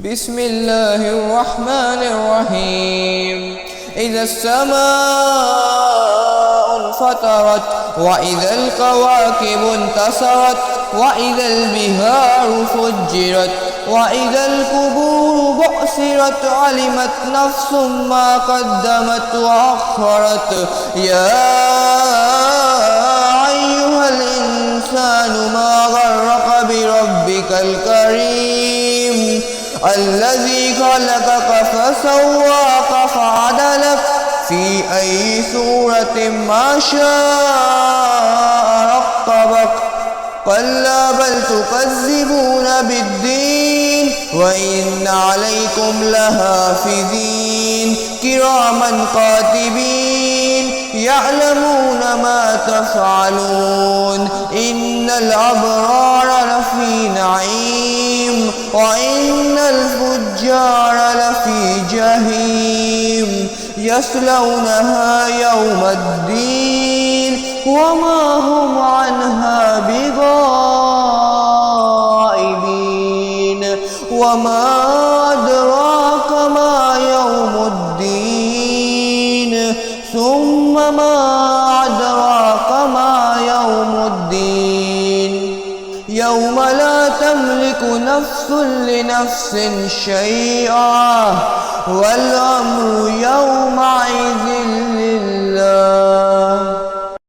بسم الله الرحمن الرحيم. إذا السماء انفطرت وإذا الكواكب انتثرت وإذا البحار فجرت وإذا القبور بعثرت علمت نفس ما قدمت وأخرت. يا أيها الإنسان ما غرك بربك الكريم الذي خلقك فسواك فعدلك في أي صورة ما شاء ركبك. كلا بل تكذبون بالدين وإن عليكم لحافظين كراما كاتبين يعلمون ما تفعلون. إن الأبرار لفي نعيم وإن الفجار لفي جحيم يصلونها يوم الدين وما هم عنها بغائبين. وما أدراك ما يوم الدين ثم ما أدراك ما يوم الدين. يوم لا تملك نفس لنفس شيئا والأمر يومئذ لله.